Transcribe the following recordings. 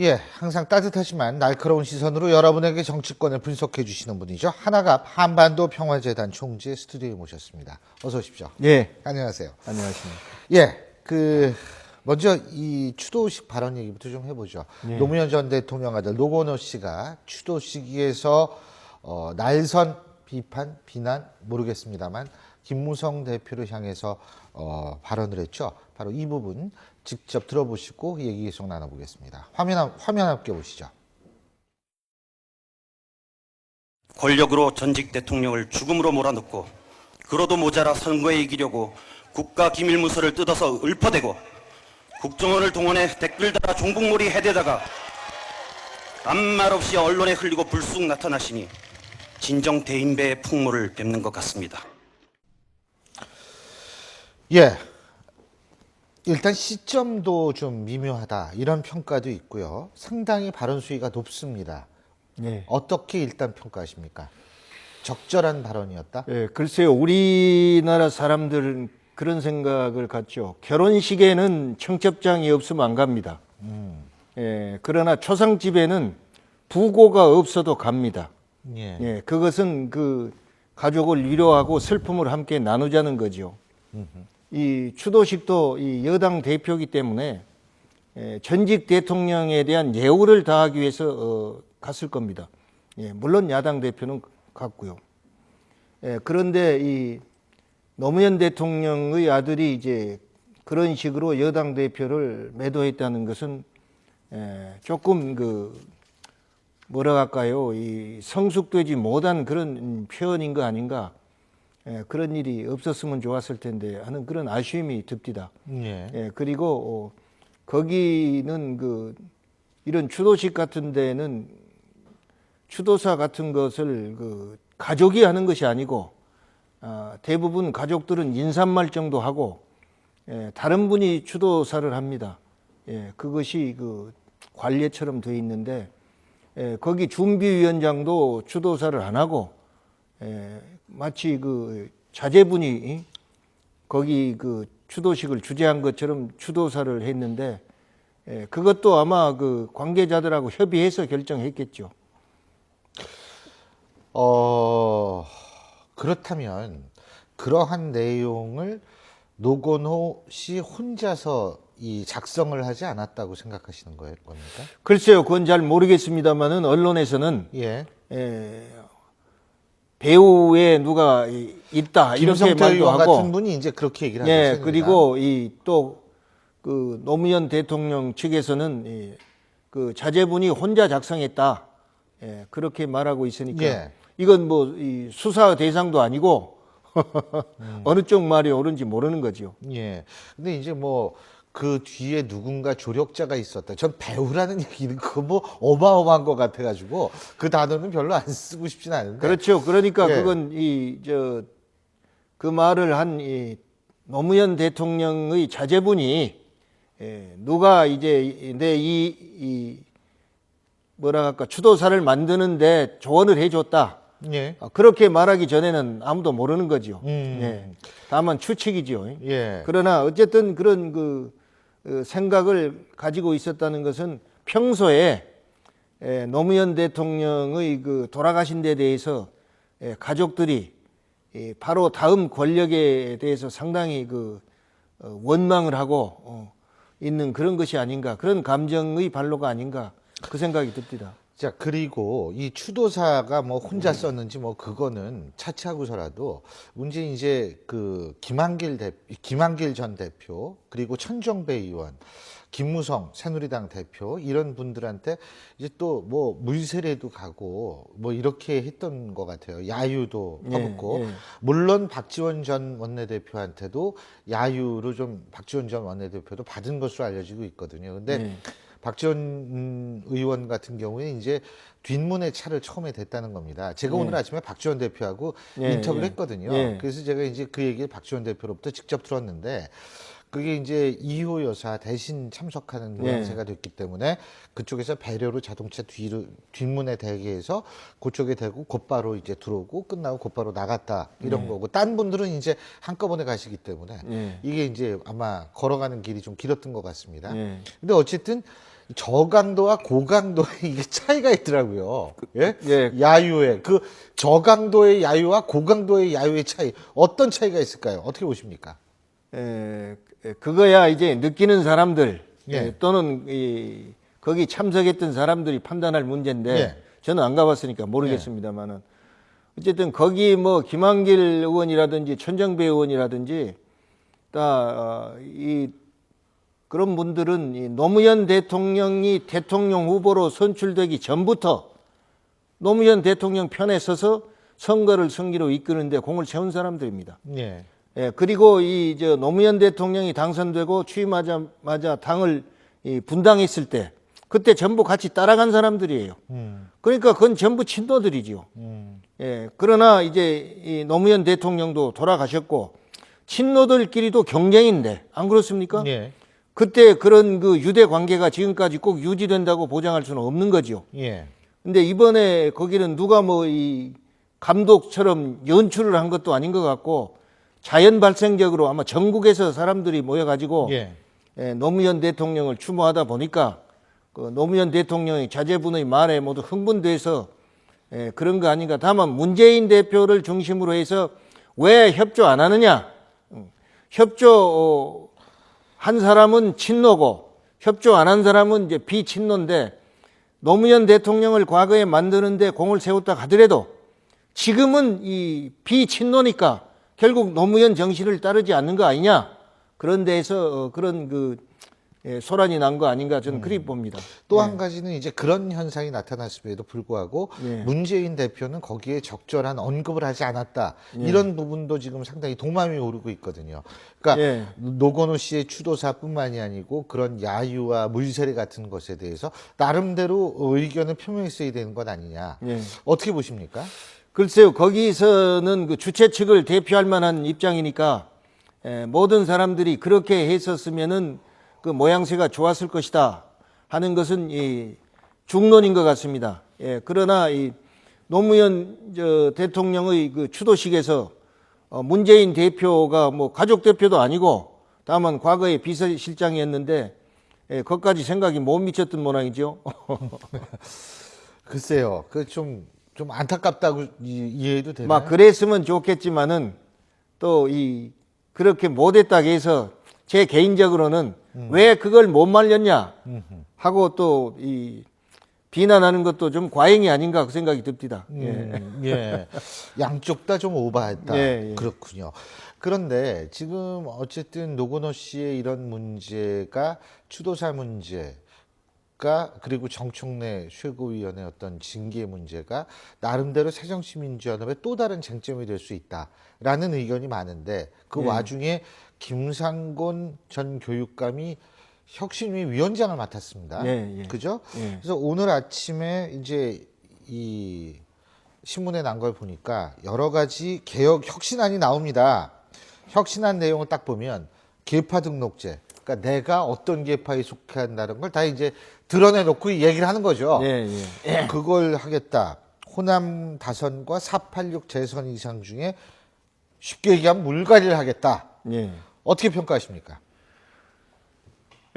예, 항상 따뜻하지만 날카로운 시선으로 여러분에게 정치권을 분석해 주시는 분이죠. 하나갑 한반도 평화재단 총재 스튜디오에 모셨습니다. 어서 오십시오. 예, 안녕하세요. 안녕하십니까. 예, 먼저 이 추도식 발언 얘기부터 좀 해보죠. 예. 노무현 전 대통령 아들 노건호 씨가 추도 시기에서 날선 비판, 비난 모르겠습니다만 김무성 대표를 향해서 발언을 했죠. 바로 이 부분 직접 들어보시고 얘기 계속 나눠보겠습니다. 화면 함께 보시죠. 권력으로 전직 대통령을 죽음으로 몰아넣고 그러도 모자라 선거에 이기려고 국가기밀문서를 뜯어서 읊어대고 국정원을 동원해 댓글 달아 종북몰이 해대다가 아무 말 없이 언론에 흘리고 불쑥 나타나시니 진정 대인배의 풍모를 뵙는 것 같습니다. 예. 일단 시점도 좀 미묘하다 이런 평가도 있고요. 상당히 발언 수위가 높습니다. 예. 어떻게 일단 평가하십니까? 적절한 발언이었다? 예, 글쎄요, 우리나라 사람들은 그런 생각을 갖죠. 결혼식에는 청첩장이 없으면 안 갑니다. 예, 그러나 초상집에는 부고가 없어도 갑니다. 예. 예, 그것은 그 가족을 위로하고 슬픔을 함께 나누자는 거죠. 이 추도식도 이 여당 대표이기 때문에 전직 대통령에 대한 예우를 다하기 위해서 갔을 겁니다. 예, 물론 야당 대표는 갔고요. 예, 그런데 이 노무현 대통령의 아들이 이제 그런 식으로 여당 대표를 매도했다는 것은 조금 뭐라 할까요? 이 성숙되지 못한 그런 표현인 거 아닌가? 그런 일이 없었으면 좋았을 텐데 하는 그런 아쉬움이 듭니다. 예. 그리고 거기는 이런 추도식 같은 데는 추도사 같은 것을 가족이 하는 것이 아니고 대부분 가족들은 인사말 정도 하고 다른 분이 추도사를 합니다. 그것이 관례처럼 돼 있는데 거기 준비위원장도 추도사를 안 하고 마치 자제분이 거기 추도식을 주재한 것처럼 추도사를 했는데 그것도 아마 관계자들하고 협의해서 결정했겠죠. 그렇다면 그러한 내용을 노건호 씨 혼자서 이 작성을 하지 않았다고 생각하시는 겁니까? 글쎄요, 그건 잘 모르겠습니다만은 언론에서는 예. 배우에 누가 있다 이렇게 김성태 말도 의원 하고, 같은 분이 이제 그렇게 얘기를 예, 하셨습니다. 그리고 노무현 대통령 측에서는 자제분이 혼자 작성했다, 그렇게 말하고 있으니까 예. 이건 이 수사 대상도 아니고 어느 쪽 말이 옳은지 모르는 거죠. 예. 근데 이제 그 뒤에 누군가 조력자가 있었다. 전 배우라는 얘기는 어마어마한 것 같아가지고 그 단어는 별로 안 쓰고 싶진 않은데. 그렇죠. 그러니까 예. 그건 그 말을 한 노무현 대통령의 자제분이 누가 이제 뭐라 할까 추도사를 만드는데 조언을 해줬다. 예. 그렇게 말하기 전에는 아무도 모르는 거죠. 음. 예. 다만 추측이죠. 예. 그러나 어쨌든 그런 생각을 가지고 있었다는 것은 평소에 노무현 대통령의 돌아가신 데 대해서 가족들이 바로 다음 권력에 대해서 상당히 원망을 하고 있는 그런 것이 아닌가, 그런 감정의 발로가 아닌가, 그 생각이 듭니다. 자, 그리고 이 추도사가 혼자 썼는지 그거는 차치하고서라도 문제는 이제 김한길 전 대표, 그리고 천정배 의원, 김무성 새누리당 대표 이런 분들한테 이제 또 물세례도 가고 이렇게 했던 것 같아요. 야유도 퍼붓고. 예. 물론 박지원 전 원내대표한테도 야유를 좀 박지원 전 원내대표도 받은 것으로 알려지고 있거든요. 근데 박지원 의원 같은 경우에 이제 뒷문의 차를 처음에 댔다는 겁니다. 제가 오늘 아침에 박지원 대표하고 인터뷰를 했거든요. 그래서 제가 이제 그 얘기를 박지원 대표로부터 직접 들었는데 그게 이제 이호 여사 대신 참석하는 모양새가 됐기 때문에 그쪽에서 배려로 자동차 뒷문에 대게 해서 그쪽에 대고 곧바로 이제 들어오고 끝나고 곧바로 나갔다 이런 거고 딴 분들은 이제 한꺼번에 가시기 때문에 이게 이제 아마 걸어가는 길이 좀 길었던 것 같습니다. 근데 어쨌든 저강도와 고강도의 이게 차이가 있더라고요. 예? 예. 야유의 그 저강도의 야유와 고강도의 야유의 차이 어떤 차이가 있을까요? 어떻게 보십니까? 그거야 이제 느끼는 사람들 예. 또는 거기 참석했던 사람들이 판단할 문제인데 예. 저는 안 가봤으니까 모르겠습니다만은 어쨌든 거기 뭐 김한길 의원이라든지 천정배 의원이라든지 그런 분들은 이 노무현 대통령이 대통령 후보로 선출되기 전부터 노무현 대통령 편에 서서 선거를 승리로 이끄는데 공을 세운 사람들입니다. 예. 그리고 노무현 대통령이 당선되고 취임하자마자 당을 분당했을 때 그때 전부 같이 따라간 사람들이에요. 그러니까 그건 전부 친노들이죠. 그러나 이제 이 노무현 대통령도 돌아가셨고 친노들끼리도 경쟁인데 안 그렇습니까? 예. 그때 그런 그 유대 관계가 지금까지 꼭 유지된다고 보장할 수는 없는 거죠. 예. 근데 이번에 거기는 누가 뭐 이 감독처럼 연출을 한 것도 아닌 것 같고 자연 발생적으로 아마 전국에서 사람들이 모여가지고 예. 노무현 대통령을 추모하다 보니까 그 노무현 대통령의 자제분의 말에 모두 흥분돼서 그런 거 아닌가. 다만 문재인 대표를 중심으로 해서 왜 협조 안 하느냐. 협조 한 사람은 친노고 협조 안 한 사람은 이제 비친노인데 노무현 대통령을 과거에 만드는데 공을 세웠다 하더라도 지금은 이 비친노니까 결국 노무현 정신을 따르지 않는 거 아니냐. 그런 데에서 그런 소란이 난 거 아닌가 저는 그리 봅니다. 또 한 가지는 이제 그런 현상이 나타났음에도 불구하고 예. 문재인 대표는 거기에 적절한 언급을 하지 않았다. 이런 부분도 지금 상당히 도마음이 오르고 있거든요. 그러니까 예. 노건호 씨의 추도사뿐만이 아니고 그런 야유와 물세례 같은 것에 대해서 나름대로 의견을 표명했어야 되는 것 아니냐. 예. 어떻게 보십니까? 글쎄요, 거기서는 그 주최 측을 대표할 만한 입장이니까 모든 사람들이 그렇게 했었으면은 그 모양새가 좋았을 것이다 하는 것은 이 중론인 것 같습니다. 그러나 이 노무현 대통령의 그 추도식에서 문재인 대표가 뭐 가족 대표도 아니고 다만 과거에 비서실장이었는데 그것까지 생각이 못 미쳤던 모양이죠. 글쎄요, 그 좀 안타깝다고 이해해도 되나요? 막 그랬으면 좋겠지만은 또 그렇게 못했다고 해서 제 개인적으로는 왜 그걸 못 말렸냐 하고 또 비난하는 것도 좀 과잉이 아닌가 그 생각이 듭니다. 예. 양쪽 다 좀 오버했다. 예, 예. 그렇군요. 그런데 지금 어쨌든 노건호 씨의 이런 문제가 추도사 문제가 그리고 정청래 최고위원의 어떤 징계 문제가 나름대로 새정치민주연합의 또 다른 쟁점이 될 수 있다라는 의견이 많은데 그 예. 와중에 김상곤 전 교육감이 혁신위 위원장을 맡았습니다. 예, 예. 그죠? 예. 그래서 오늘 아침에 이제 이 신문에 난 걸 보니까 여러 가지 개혁 혁신안이 나옵니다. 혁신안 내용을 딱 보면 계파 등록제, 그러니까 내가 어떤 계파에 속한다는 걸 다 이제 드러내놓고 얘기를 하는 거죠. 예, 예. 그걸 하겠다. 호남 다선과 486 재선 이상 중에 쉽게 얘기하면 물갈이를 하겠다. 예. 어떻게 평가하십니까?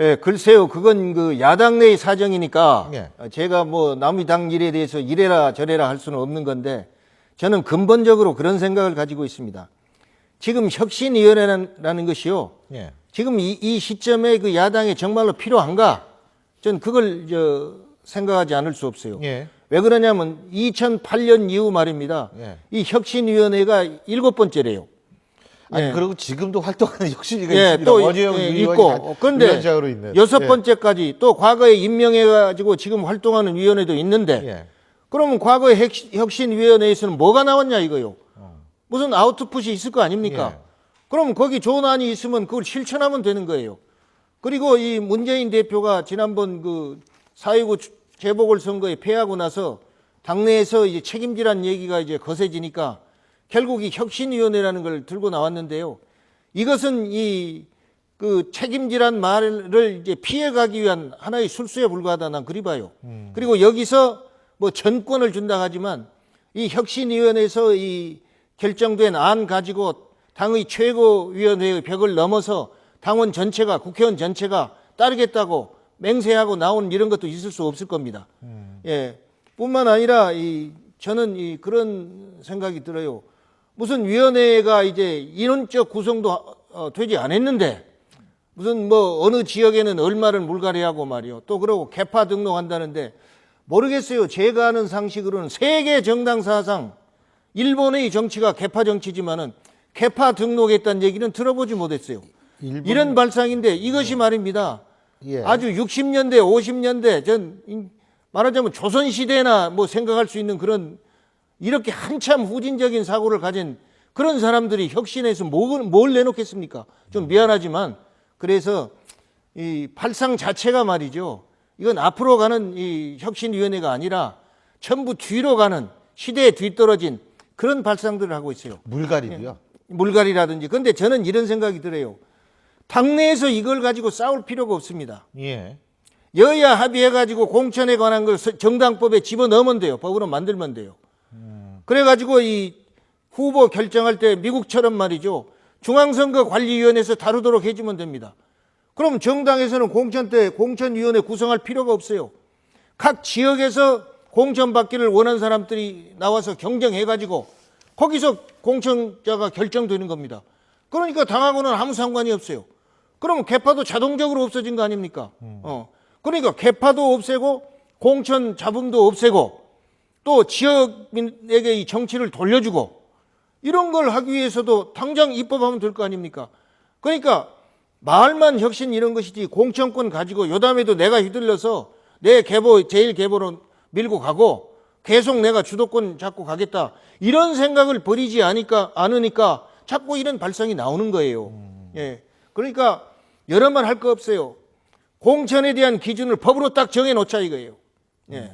예, 글쎄요, 그건 그 야당 내의 사정이니까 예. 제가 뭐 남의 당 일에 대해서 이래라 저래라 할 수는 없는 건데 저는 근본적으로 그런 생각을 가지고 있습니다. 지금 혁신위원회라는 것이요. 예. 지금 이 시점에 그 야당에 정말로 필요한가? 전 그걸 생각하지 않을 수 없어요. 예. 왜 그러냐면 2008년 이후 말입니다. 예. 이 혁신위원회가 7번째래요. 아니 예. 그리고 지금도 활동하는 혁신위가 예, 있습니다. 또 원희영 의원이 있고. 그런데 위원장으로 있는. 6번째까지 또 과거에 임명해가지고 지금 활동하는 위원회도 있는데 예. 그러면 과거에 혁신위원회에서는 뭐가 나왔냐 이거요. 무슨 아웃풋이 있을 거 아닙니까? 예. 그럼 거기 좋은 안이 있으면 그걸 실천하면 되는 거예요. 그리고 이 문재인 대표가 지난번 그 4.19 재보궐선거에 패하고 나서 당내에서 이제 책임지란 얘기가 이제 거세지니까 결국 이 혁신위원회라는 걸 들고 나왔는데요. 이것은 그 책임지란 말을 이제 피해가기 위한 하나의 술수에 불과하다 난 그리 봐요. 그리고 여기서 뭐 전권을 준다 하지만 이 혁신위원회에서 이 결정된 안 가지고 당의 최고위원회의 벽을 넘어서 당원 전체가 국회의원 전체가 따르겠다고 맹세하고 나온 이런 것도 있을 수 없을 겁니다. 예. 뿐만 아니라 저는 그런 생각이 들어요. 무슨 위원회가 이제 인원적 구성도 되지 않았는데 무슨 뭐 어느 지역에는 얼마를 물갈이하고 말이요. 또 그러고 개파 등록한다는데 모르겠어요. 제가 아는 상식으로는 세계 정당 사상 일본의 정치가 개파 정치지만은 개파 등록했다는 얘기는 들어보지 못했어요. 이런 발상인데 이것이 말입니다. 예. 아주 60년대, 50년대 말하자면 조선시대나 뭐 생각할 수 있는 그런 이렇게 한참 후진적인 사고를 가진 그런 사람들이 혁신해서 뭘 내놓겠습니까? 좀 미안하지만 그래서 이 발상 자체가 말이죠. 이건 앞으로 가는 이 혁신위원회가 아니라 전부 뒤로 가는 시대에 뒤떨어진 그런 발상들을 하고 있어요. 물갈이도요. 물갈이라든지. 근데 저는 이런 생각이 들어요. 당내에서 이걸 가지고 싸울 필요가 없습니다. 예. 여야 합의해가지고 공천에 관한 걸 정당법에 집어넣으면 돼요. 법으로 만들면 돼요. 그래가지고 이 후보 결정할 때 미국처럼 말이죠. 중앙선거관리위원회에서 다루도록 해주면 됩니다. 그럼 정당에서는 공천 때 공천위원회 구성할 필요가 없어요. 각 지역에서 공천 받기를 원하는 사람들이 나와서 경쟁해가지고 거기서 공천자가 결정되는 겁니다. 그러니까 당하고는 아무 상관이 없어요. 그러면 개파도 자동적으로 없어진 거 아닙니까? 그러니까 개파도 없애고 공천 잡음도 없애고 또 지역민에게 이 정치를 돌려주고 이런 걸 하기 위해서도 당장 입법하면 될 거 아닙니까? 그러니까 말만 혁신 이런 것이지 공천권 가지고 요담에도 내가 휘둘려서 내 제일 계보로 밀고 가고 계속 내가 주도권 잡고 가겠다 이런 생각을 버리지 않으니까 자꾸 이런 발상이 나오는 거예요. 예. 그러니까 여러 말 할 거 없어요. 공천에 대한 기준을 법으로 딱 정해놓자 이거예요. 예.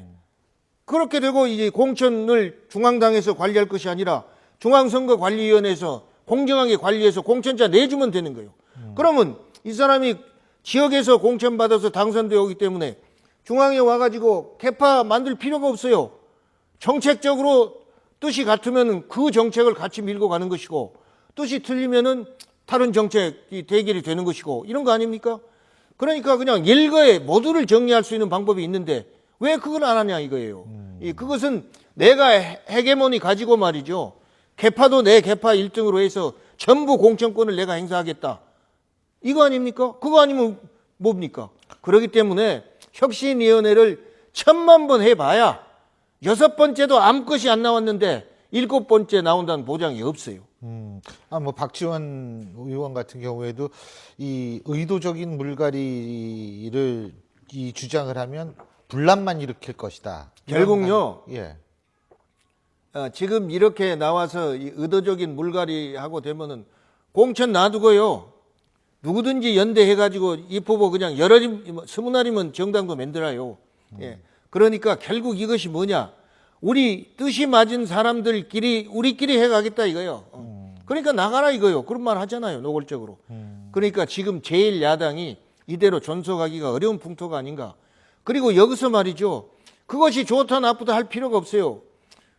그렇게 되고 이제 공천을 중앙당에서 관리할 것이 아니라 중앙선거관리위원회에서 공정하게 관리해서 공천자 내주면 되는 거예요. 그러면 이 사람이 지역에서 공천 받아서 당선되어 오기 때문에 중앙에 와가지고 개파 만들 필요가 없어요. 정책적으로 뜻이 같으면 그 정책을 같이 밀고 가는 것이고 뜻이 틀리면은 다른 정책이 대결이 되는 것이고 이런 거 아닙니까? 그러니까 그냥 일거에 모두를 정리할 수 있는 방법이 있는데 왜 그걸 안 하냐 이거예요. 그것은 내가 헤게모니 가지고 말이죠. 개파도 내 개파 1등으로 해서 전부 공천권을 내가 행사하겠다. 이거 아닙니까? 그거 아니면 뭡니까? 그렇기 때문에 혁신위원회를 1000만 번 해봐야 6번째도 아무것이 안 나왔는데 7번째 나온다는 보장이 없어요. 뭐 박지원 의원 같은 경우에도 이 의도적인 물갈이를 이 주장을 하면 분란만 일으킬 것이다. 결국요. 예. 지금 이렇게 나와서 이 의도적인 물갈이하고 되면은 공천 놔두고요. 누구든지 연대해가지고 입후보 그냥 20알이면 정당도 만들어요. 예. 그러니까 결국 이것이 뭐냐. 우리 뜻이 맞은 사람들끼리 우리끼리 해가겠다 이거요. 그러니까 나가라 이거요. 그런 말 하잖아요. 노골적으로. 그러니까 지금 제1야당이 이대로 존속하기가 어려운 풍토가 아닌가. 그리고 여기서 말이죠. 그것이 좋다 나쁘다 할 필요가 없어요.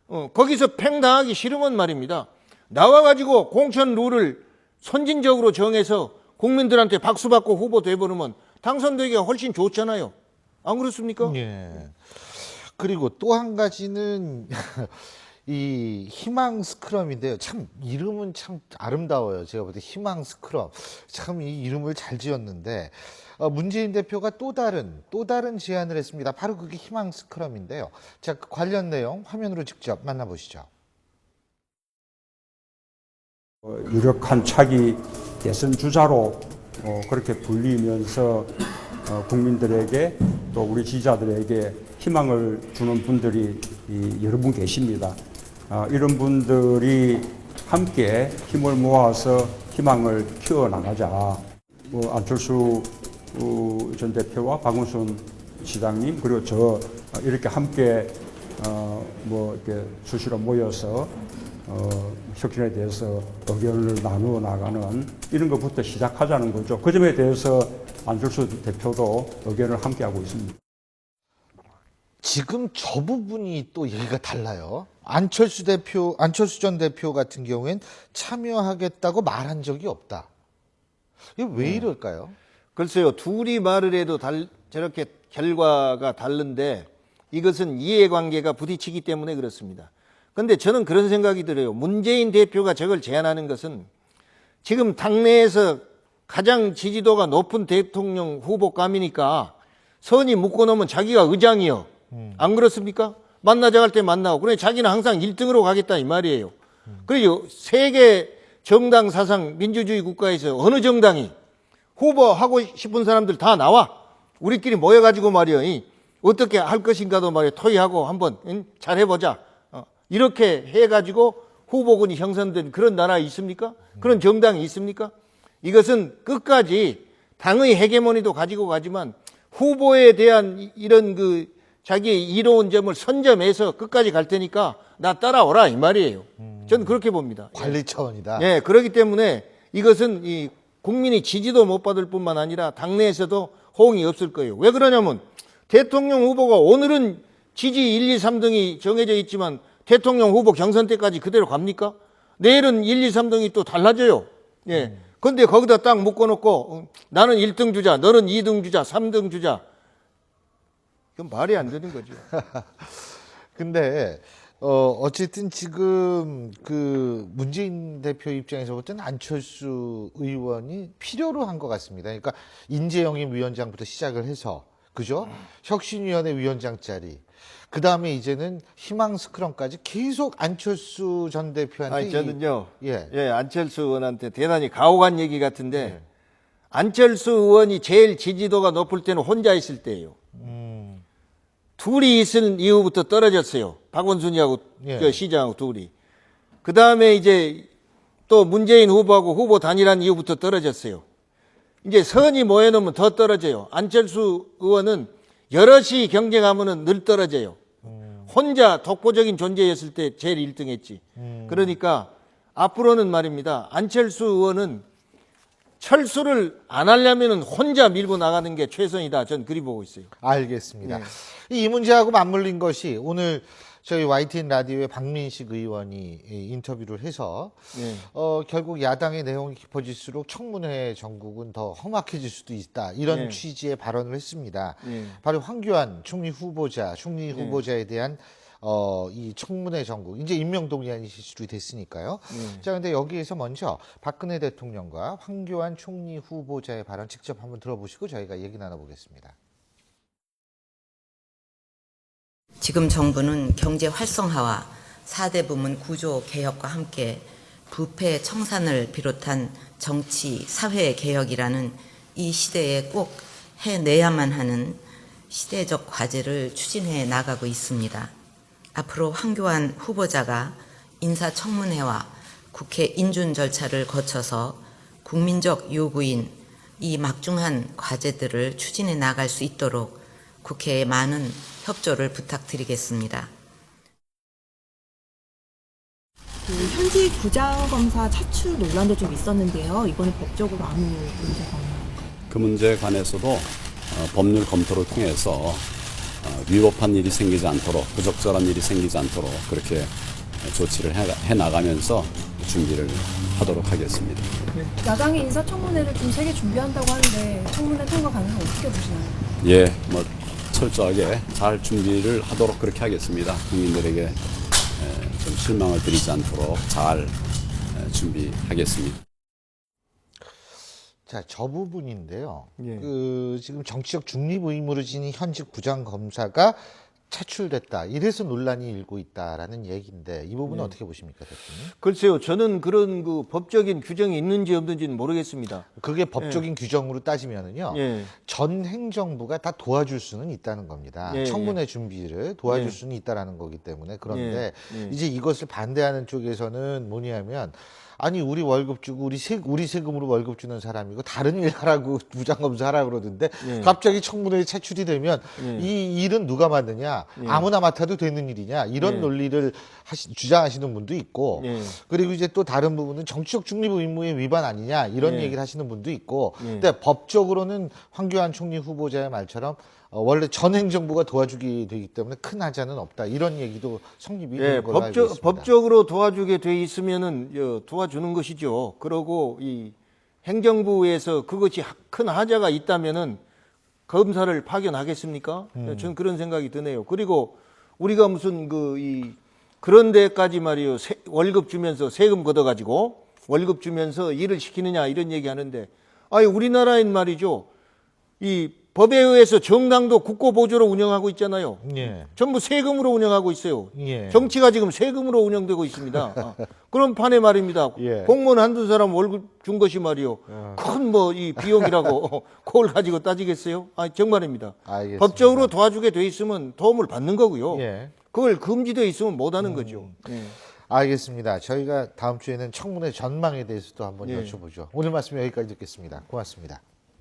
거기서 팽당하기 싫으면 말입니다. 나와가지고 공천 룰을 선진적으로 정해서 국민들한테 박수 받고 후보 돼버리면 당선되기가 훨씬 좋잖아요. 안 그렇습니까? 예. 그리고 또 한 가지는 이 희망 스크럼인데요. 참 이름은 참 아름다워요. 제가 볼 때 희망 스크럼. 참 이 이름을 잘 지었는데 문재인 대표가 또 다른 제안을 했습니다. 바로 그게 희망 스크럼인데요. 자, 그 관련 내용 화면으로 직접 만나보시죠. 유력한 차기 대선 주자로 그렇게 불리면서 국민들에게 또 우리 지지자들에게 희망을 주는 분들이 여러 분 계십니다. 이런 분들이 함께 힘을 모아서 희망을 키워나가자. 안철수 전 대표와 박원순 시장님 그리고 저 이렇게 함께 이렇게 수시로 모여서 혁신에 대해서 의견을 나누어 나가는 이런 것부터 시작하자는 거죠. 그 점에 대해서 안철수 대표도 의견을 함께 하고 있습니다. 지금 저 부분이 또 얘기가 달라요. 안철수 전 대표 같은 경우엔 참여하겠다고 말한 적이 없다. 이게 왜 이럴까요? 글쎄요. 둘이 말을 해도 저렇게 결과가 다른데 이것은 이해관계가 부딪히기 때문에 그렇습니다. 그런데 저는 그런 생각이 들어요. 문재인 대표가 저걸 제안하는 것은 지금 당내에서 가장 지지도가 높은 대통령 후보감이니까 선이 묶어놓으면 자기가 의장이요. 안 그렇습니까? 만나자 할 때 만나고. 그래 자기는 항상 1등으로 가겠다 이 말이에요. 그리고 세계 정당 사상 민주주의 국가에서 어느 정당이 후보하고 싶은 사람들 다 나와. 우리끼리 모여가지고 말이요. 어떻게 할 것인가도 말이요. 토의하고 한번 잘 해보자. 이렇게 해가지고 후보군이 형성된 그런 나라 있습니까? 그런 정당이 있습니까? 이것은 끝까지 당의 헤게모니도 가지고 가지만 후보에 대한 이런 그 자기의 이로운 점을 선점해서 끝까지 갈 테니까 나 따라오라 이 말이에요. 저는 그렇게 봅니다. 관리 차원이다. 예, 그렇기 때문에 이것은 이 국민이 지지도 못 받을 뿐만 아니라 당내에서도 호응이 없을 거예요. 왜 그러냐면 대통령 후보가 오늘은 지지 1, 2, 3등이 정해져 있지만 대통령 후보 경선 때까지 그대로 갑니까? 내일은 1, 2, 3등이 또 달라져요. 예. 근데 거기다 딱 묶어놓고 나는 1등 주자, 너는 2등 주자, 3등 주자. 이건 말이 안 되는 거죠. 근데 어쨌든 지금 그 문재인 대표 입장에서 볼 때는 안철수 의원이 필요로 한 것 같습니다. 그러니까 인재영입 위원장부터 시작을 해서 그죠? 혁신위원회 위원장 자리. 그 다음에 이제는 희망 스크럼까지 계속 안철수 전 대표한테. 아니, 저는요. 예. 안철수 의원한테 대단히 가혹한 얘기 같은데 안철수 의원이 제일 지지도가 높을 때는 혼자 있을 때예요. 둘이 있을 이후부터 떨어졌어요. 박원순이하고 예. 저 시장하고 둘이. 그 다음에 이제 또 문재인 후보하고 후보 단일한 이후부터 떨어졌어요. 이제 선이 모여놓으면 더 떨어져요. 안철수 의원은 여럿이 경쟁하면은 늘 떨어져요. 혼자 독보적인 존재였을 때 제일 1등 했지. 그러니까 앞으로는 말입니다. 안철수 의원은 철수를 안 하려면은 혼자 밀고 나가는 게 최선이다. 전 그리 보고 있어요. 알겠습니다. 이 문제하고 맞물린 것이 오늘 저희 YTN 라디오의 박민식 의원이 인터뷰를 해서 결국 야당의 내용이 깊어질수록 청문회 전국은 더 험악해질 수도 있다. 이런 취지의 발언을 했습니다. 바로 황교안 총리 후보자에 대한 이 청문회 전국 이제 임명 동의안이 제출이 됐으니까요. 자, 근데 여기에서 먼저 박근혜 대통령과 황교안 총리 후보자의 발언 직접 한번 들어보시고 저희가 얘기 나눠보겠습니다. 지금 정부는 경제 활성화와 4대 부문 구조 개혁과 함께 부패 청산을 비롯한 정치, 사회 개혁이라는 이 시대에 꼭 해내야만 하는 시대적 과제를 추진해 나가고 있습니다. 앞으로 황교안 후보자가 인사청문회와 국회 인준 절차를 거쳐서 국민적 요구인 이 막중한 과제들을 추진해 나갈 수 있도록 국회에 많은 협조를 부탁드리겠습니다. 현직 부장검사 차출 논란도 좀 있었는데요. 이거는 법적으로 아무 문제가 없나요? 그 문제에 관해서도 법률 검토를 통해서 위법한 일이 생기지 않도록 부적절한 일이 생기지 않도록 그렇게 조치를 해 나가면서 준비를 하도록 하겠습니다. 야당이 인사청문회를 좀 세게 준비한다고 하는데 청문회 통과 가능성 어떻게 보시나요? 예, 철저하게 잘 준비를 하도록 그렇게 하겠습니다. 국민들에게 좀 실망을 드리지 않도록 잘 준비하겠습니다. 자, 저 부분인데요. 예. 지금 정치적 중립 의무를 지닌 현직 부장검사가 차출됐다. 이래서 논란이 일고 있다라는 얘기인데 이 부분은 어떻게 보십니까, 대표님? 글쎄요, 저는 그런 그 법적인 규정이 있는지 없는지는 모르겠습니다. 그게 법적인 규정으로 따지면은요. 예. 전 행정부가 다 도와줄 수는 있다는 겁니다. 예, 청문회 준비를 도와줄 예. 수는 있다라는 거기 때문에 그런데 예. 이제 이것을 반대하는 쪽에서는 뭐냐면 아니 우리 월급 주고 우리 세금으로 월급 주는 사람이고 다른 일 하라고 부장검사 하라고 그러던데 예. 갑자기 청문회에 차출이 되면 예. 이 일은 누가 맡느냐 예. 아무나 맡아도 되는 일이냐 이런 예. 논리를 주장하시는 분도 있고 예. 그리고 이제 또 다른 부분은 정치적 중립 의무의 위반 아니냐 이런 예. 얘기를 하시는 분도 있고 예. 근데 법적으로는 황교안 총리 후보자의 말처럼 원래 전 행정부가 도와주게 되기 때문에 큰 하자는 없다 이런 얘기도 성립이 되는 걸로 알고 있습니다. 법적으로 도와주게 돼 있으면은 도와주는 것이죠. 그러고 이 행정부에서 그것이 큰 하자가 있다면은 검사를 파견하겠습니까? 저는 그런 생각이 드네요. 그리고 우리가 무슨 그런 데까지 말이요, 월급 주면서 세금 걷어가지고 월급 주면서 일을 시키느냐 이런 얘기 하는데, 아니 우리나라엔 말이죠, 이 법에 의해서 정당도 국고보조로 운영하고 있잖아요. 예. 전부 세금으로 운영하고 있어요. 예. 정치가 지금 세금으로 운영되고 있습니다. 그런 판에 말입니다. 예. 공무원 한두 사람 월급 준 것이 말이요, 큰 이 비용이라고 그걸 가지고 따지겠어요? 아 정말입니다. 알겠습니다. 법적으로 도와주게 돼 있으면 도움을 받는 거고요. 예. 그걸 금지돼 있으면 못 하는 거죠. 예. 알겠습니다. 저희가 다음 주에는 청문회 전망에 대해서도 한번 예. 여쭤보죠. 오늘 말씀 여기까지 듣겠습니다. 고맙습니다.